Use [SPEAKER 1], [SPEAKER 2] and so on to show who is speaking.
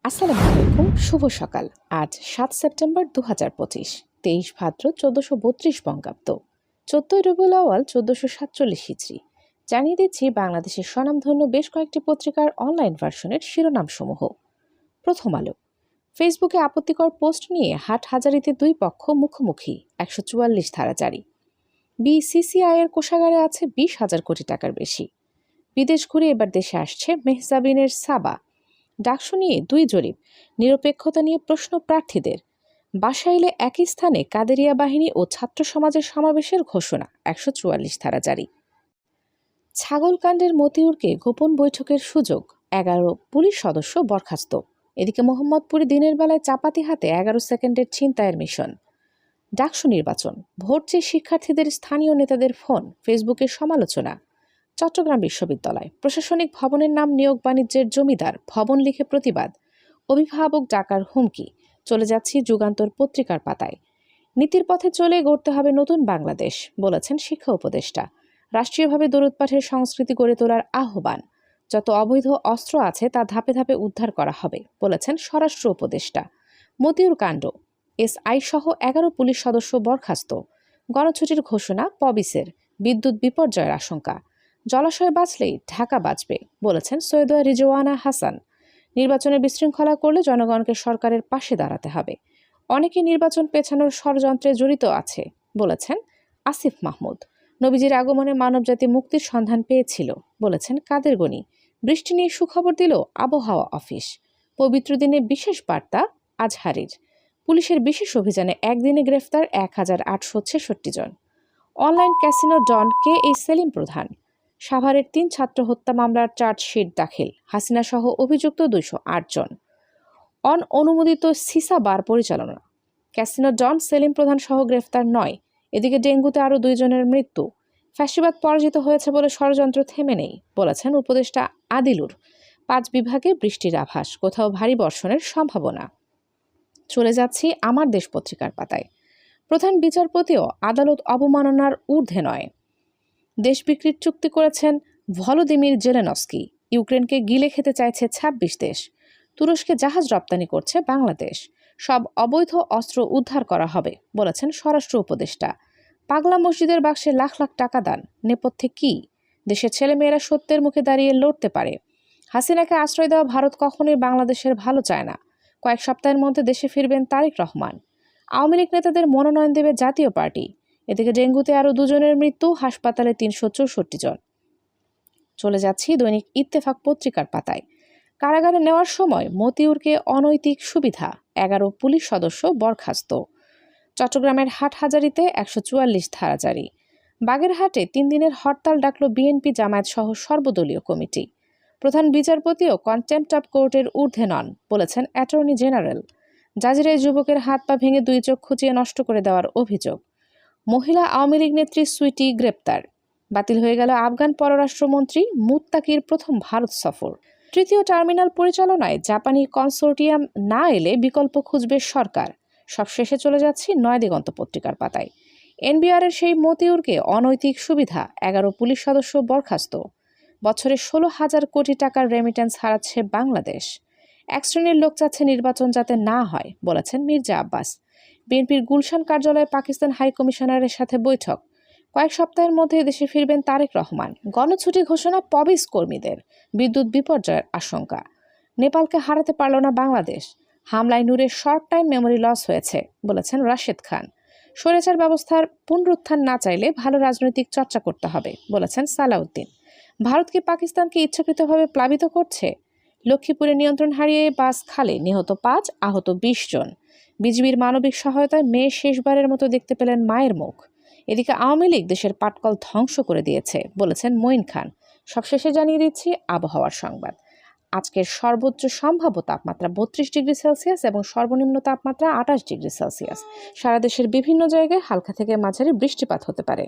[SPEAKER 1] আসসালামু আলাইকুম, শুভ সকাল। আজ ৭ সেপ্টেম্বর ২০২৫, ২৩ ভাদ্র ১৪৩২ বঙ্গাব্দ, ১৪ রবিউল আউয়াল ১৪৪৭ হিজরি। জানিয়ে দিচ্ছি বাংলাদেশের স্বনামধন্য বেশ কয়েকটি পত্রিকার অনলাইন ভার্সনের শিরোনামসমূহ। প্রথম আলো। ফেসবুকে আপত্তিকর পোস্ট নিয়ে হাটহাজারীতে দুই পক্ষ মুখোমুখি, ১৪৪ ধারা জারি। বিসিসিআই এর কোষাগারে আছে ২০,০০০ কোটি টাকার বেশি। বিদেশ ঘুরে এবার দেশে আসছে মেহজাবিনের সাবা। ডাকসু নিয়ে দুই জরিপ, নিরপেক্ষতা নিয়ে প্রশ্ন প্রার্থীদের। বাসাইলে একই স্থানে কাদেরিয়া বাহিনী ও ছাত্র সমাজের সমাবেশের ঘোষণা, ১৪৪ ধারা জারি। ছাগলকাণ্ডের মতিউরকে গোপন বৈঠকের সুযোগ, ১১ পুলিশ সদস্য বরখাস্ত। এদিকে মোহাম্মদপুরে দিনের বেলায় চাপাতি হাতে ১১ সেকেন্ডের ছিনতাইয়ের মিশন। ডাকসু নির্বাচন, ভোট চেয়ে শিক্ষার্থীদের স্থানীয় নেতাদের ফোন, ফেসবুকে সমালোচনা। চট্টগ্রাম বিশ্ববিদ্যালয় প্রশাসনিক ভবনের নাম নিয়োগ বাণিজ্যের জমিদার, ভবন লিখে প্রতিবাদ। অভিভাবক ডাকার হুমকি। চলে যাচ্ছি যুগান্তর পত্রিকার পাতায়। নীতির পথে চলে গড়তে হবে নতুন বাংলাদেশ, বলেছেন শিক্ষা উপদেষ্টা। রাষ্ট্রীয়ভাবে দরুদ পাঠের সংস্কৃতি গড়ে তোলার আহ্বান। যত অবৈধ অস্ত্র আছে তা ধাপে ধাপে উদ্ধার করা হবে, বলেছেন স্বরাষ্ট্র উপদেষ্টা। মতিউর কাণ্ড, এসআই সহ ১১ পুলিশ সদস্য বরখাস্ত। গণছুটির ঘোষণা পবিসের, বিদ্যুৎ বিপর্যয়ের আশঙ্কা। জলাশয় বাঁচলেই ঢাকা বাঁচবে, বলেছেন সৈয়দ রিজওয়ানা হাসান। নির্বাচনে বিশৃঙ্খলা করলে জনগণকে সরকারের পাশে দাঁড়াতে হবে। অনেকে নির্বাচন পেছানোর ষড়যন্ত্রে জড়িত আছে, বলেছেন আসিফ মাহমুদ। নবীজির আগমনে মানবজাতি মুক্তির সন্ধান পেয়েছিল, বলেছেন কাদের গনি। বৃষ্টি নিয়ে সুখবর দিল আবহাওয়া অফিস। পবিত্র দিনে বিশেষ বার্তা আজহারির। পুলিশের বিশেষ অভিযানে একদিনে গ্রেফতার ১,৮৬৬ জন। অনলাইন ক্যাসিনো ডন কে এই সেলিম প্রধান। সাভারের ৩ ছাত্র হত্যা মামলার চার্জশিট দাখিল, হাসিনা সহ অভিযুক্ত ২০৮ জন। অনুমোদিত সিসা বার পরিচালনা। ক্যাসিনো ডন সেলিম প্রধান সহ গ্রেফতার ৯। এদিকে ডেঙ্গুতে আরও ২ জনের মৃত্যু। ফ্যাসিবাদ পরাজিত হয়েছে বলে ষড়যন্ত্র থেমে নেই, বলেছেন উপদেষ্টা আদিলুর। ৫ বিভাগে বৃষ্টির আভাস, কোথাও ভারী বর্ষণের সম্ভাবনা। চলে যাচ্ছি আমার দেশ পত্রিকার পাতায়। প্রধান বিচারপতিও আদালত অবমাননার ঊর্ধ্বে নয়। দেশ বিক্রির চুক্তি করেছেন ভলোদিমির জেলেনস্কি। ইউক্রেনকে গিলে খেতে চাইছে ২৬ দেশ। তুরস্কে জাহাজ রপ্তানি করছে বাংলাদেশ। সব অবৈধ অস্ত্র উদ্ধার করা হবে, বলেছেন স্বরাষ্ট্র উপদেষ্টা। পাগলা মসজিদের বাক্সে লাখ লাখ টাকা দান, নেপথ্যে কি? দেশের ছেলেমেয়েরা সত্যের মুখে দাঁড়িয়ে লড়তে পারে। হাসিনাকে আশ্রয় দেওয়া ভারত কখনোই বাংলাদেশের ভালো চায় না। কয়েক সপ্তাহের মধ্যে দেশে ফিরবেন তারেক রহমান। আওয়ামী লীগ নেতাদের মনোনয়ন দেবে জাতীয় পার্টি। এদিকে ডেঙ্গুতে আরও ২ জনের মৃত্যু, হাসপাতালে ৩৬৪ জন। চলে যাচ্ছি দৈনিক ইত্তেফাক পত্রিকার পাতায়। কারাগারে নেওয়ার সময় মতিউরকে অনৈতিক সুবিধা, ১১ পুলিশ সদস্য বরখাস্ত। চট্টগ্রামের হাটহাজারীতে ১৪৪ ধারা জারি। বাগেরহাটে ৩ দিনের হরতাল ডাকল বিএনপি জামায়াত সহ সর্বদলীয় কমিটি। প্রধান বিচারপতিও কন্টেম্পট অব কোর্টের ঊর্ধ্বে নন, বলেছেন অ্যাটর্নি জেনারেল। জাজিরায় যুবকের হাত পা ভেঙে 2 চোখ খুঁচিয়ে নষ্ট করে দেওয়ার অভিযোগ। মহিলা আওয়ামী লীগ নেত্রী সুইটি গ্রেপ্তার। বাতিল হয়ে গেল আফগান পররাষ্ট্রমন্ত্রী মুত্তাকির প্রথম ভারত সফর। তৃতীয় টার্মিনাল পরিচালনায় জাপানি কনসোর্টিয়াম না এলে বিকল্প খুঁজবে সরকার। সবশেষে চলে যাচ্ছি নয়াদিগন্ত পত্রিকার পাতায়। এনবিআরের সেই মতিউরকে অনৈতিক সুবিধা, ১১ পুলিশ সদস্য বরখাস্ত। বছরে ১৬,০০০ কোটি টাকার রেমিটেন্স হারাচ্ছে বাংলাদেশ। এক শ্রেণীর লোক চাচ্ছে নির্বাচন যাতে না হয়, বলেছেন মির্জা আব্বাস। বিএনপির গুলশান কার্যালয়ে পাকিস্তান হাই কমিশনারের সাথে বৈঠক। কয়েক সপ্তাহের মধ্যে দেশে ফিরবেন তারেক রহমান। গণছুটি ঘোষণা পবিস কর্মীদের। বিদ্যুৎ বিপর্যয়ের আশঙ্কা। নেপালকে হারাতে পারল না বাংলাদেশ। হামলায় নূরের শর্ট টাইম মেমোরি লস হয়েছে, বলেছেন রাশেদ খান। স্বৈরাচার ব্যবস্থার পুনরুত্থান না চাইলে ভালো রাজনৈতিক চর্চা করতে হবে, বলেছেন সালাউদ্দিন। ভারত কি পাকিস্তানকে ইচ্ছাকৃতভাবে প্লাবিত করছে? লক্ষ্মীপুরে নিয়ন্ত্রণ হারিয়ে বাস খালে, নিহত ৫, আহত ২০ জন। বিজিবির মানবিক সহায়তায় মেয়ে শেষবারের মতো দেখতে পেলেন মায়ের মুখ। এদিকে আওয়ামী লীগ দেশের পাটকল ধ্বংস করে দিয়েছে, বলেছেন মঈন খান। সবশেষে জানিয়ে দিচ্ছি আবহাওয়ার সংবাদ। আজকের সর্বোচ্চ সম্ভাব্য তাপমাত্রা ৩২ ডিগ্রি সেলসিয়াস এবং সর্বনিম্ন তাপমাত্রা ২৮ ডিগ্রি সেলসিয়াস। সারা দেশের বিভিন্ন জায়গায় হালকা থেকে মাঝারি বৃষ্টিপাত হতে পারে।